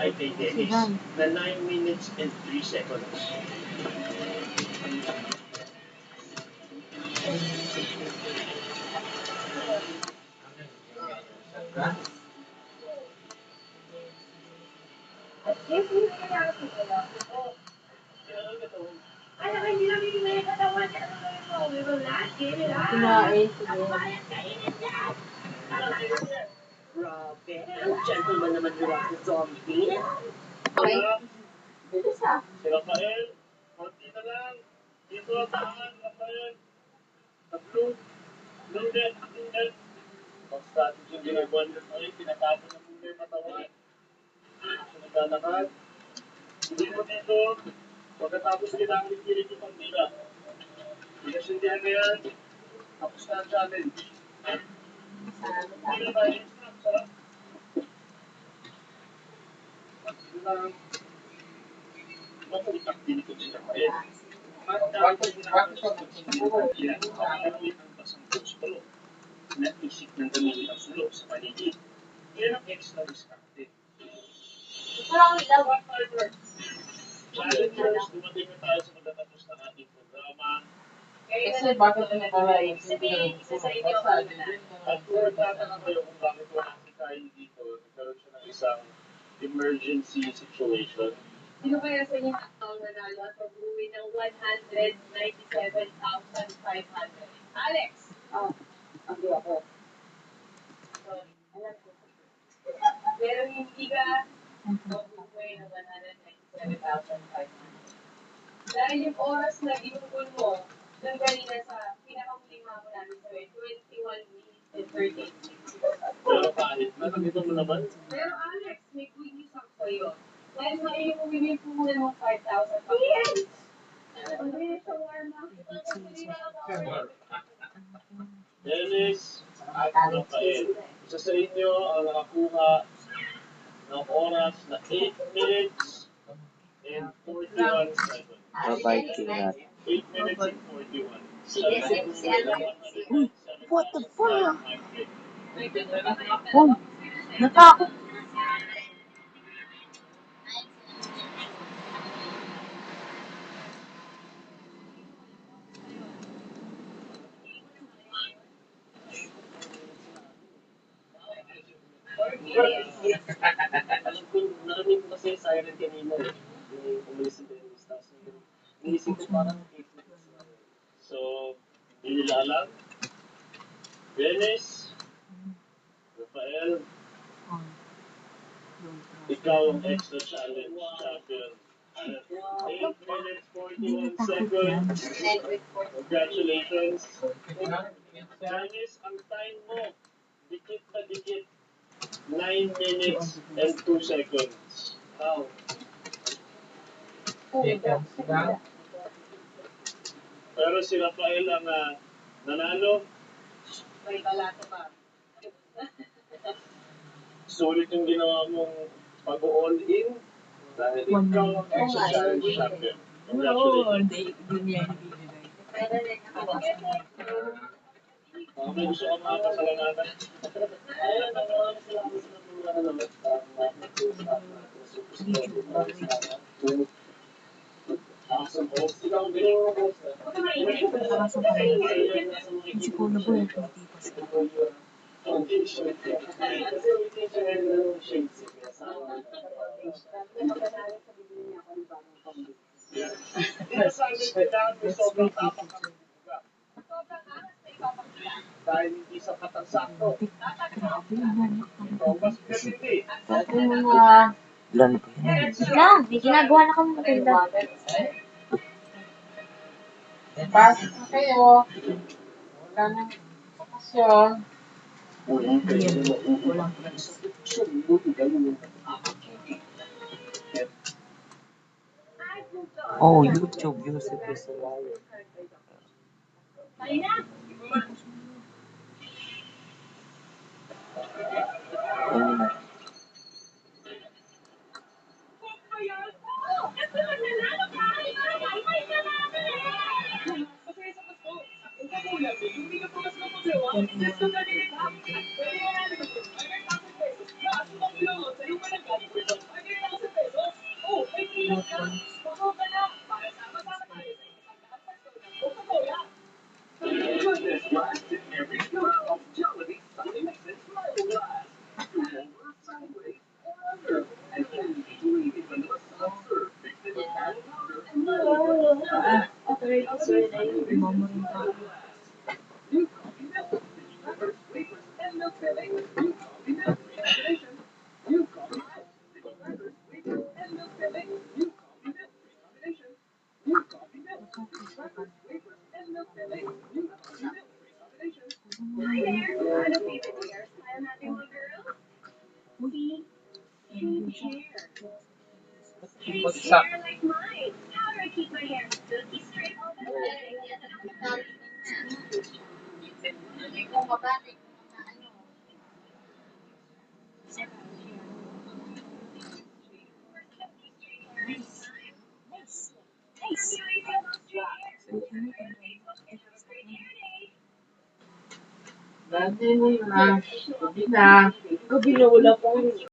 ay kay Dennis na 9 minutes and 3 seconds. Grabe, ang gentleman naman nila si Zombie. Okay. Si Rafael, konti na lang. Dito ang tahan, Rafael. Sa blue net, blue net. Ang strategy yung ginagawa ni Rafael, pinatapon na muna yung katawan. So naglalakad. Hindi mo dito, pagkatapos kailangan ipilit yung pangdila. Pinasindihan na yan, tapos na ang challenge. Hindi na tayo, sarap. Sige lang. Maputak din ito si Rafael. Matapos na ang pagsindihan, makakawin ang basang sulo. Naisip ng gamitin ang sulo sa paligid. Yan ang extra diskarte. Challengers, dumating na tayo sa matatapos ng ating programa. Kasi bakit na nakawain? At kung nagtataka kayo kung bakit wala si Kylie dito, nagkaroon siya ng isang emergency situation. Sino kaya sa inyo ang nanalo at pag-uwi ng 197,500? Alex! Hindi ako. Pero hindi ka pag-uwi ng 197,500. Dahil yung oras na inukul mo, nang kanina sa pinakamuling mako namin sa 21 minutes and 38 seconds. Pero kahit, nakakita mo naman. Pero Alex, may good news ako sa iyo. Dahil sa iyo bumili po muna ng 5,000 pa. Yes! Dennis at Rafael, isa sa inyo ang nakakuha ng oras na 8 minutes and 41 seconds. Babiking natin. 8 minutes and 41. What the fuck? Oh, natakot. Alam ko, narinig ko kasi siren kanina eh. Yung umalis si Dennis. Tapos niisip ko parang 8 minutes na. So, hindi nila alam. Dennis, Rafael, ikaw ang extra challenge champion. 8 minutes, 41 seconds. Congratulations. Dennis, ang time mo, dikit na dikit. 9 minutes and 2 seconds. Wow. Pero si Rafael ang nanalo. May balato pa. Sulit yung ginawa mong pag-all in. Dahil ikaw ang extra challenge champion. Congratulations. May gusto ka mga pasalamatan. Ayun, maraming salamat sa mga awesome host. Ikaw ang galing mo host. Kasi po na po yung pinipipas ko. Kasi we teach you ng shades. Inasabi ko lang may sobrang tapak ang buga. Dahil hindi sa patansakto. Mas hindi. Dati mga... Ilan po yan? Lang, may ginagawa na kami maganda. Pasok na kayo. Wala nang okasyon. Walang Oh, YouTube, Yusuf is alive. Ayun na. Goodness lasts in every scoop of Jollibee Sunny Mixes Smile Blast. Over, sideways, or under. And then creamy vanilla soft serve mixed in with apple powder and mellow. Mamarin tayo. New coffee milk, rich flavors, sweetness, and milk filling. New coffee milk, combination. New coffee milk, rich flavors, sweetness, and milk filling. New coffee milk, combination. New coffee milk, rich flavors, sweetness, and milk filling. New coffee milk, combination. Hi there. Want a favorite hairstyle natin mga girls? Straight hair. Straight hair like mine. How do I keep my hair silky straight all the time? Dati mo na. Hindi na. Gabi na wala pang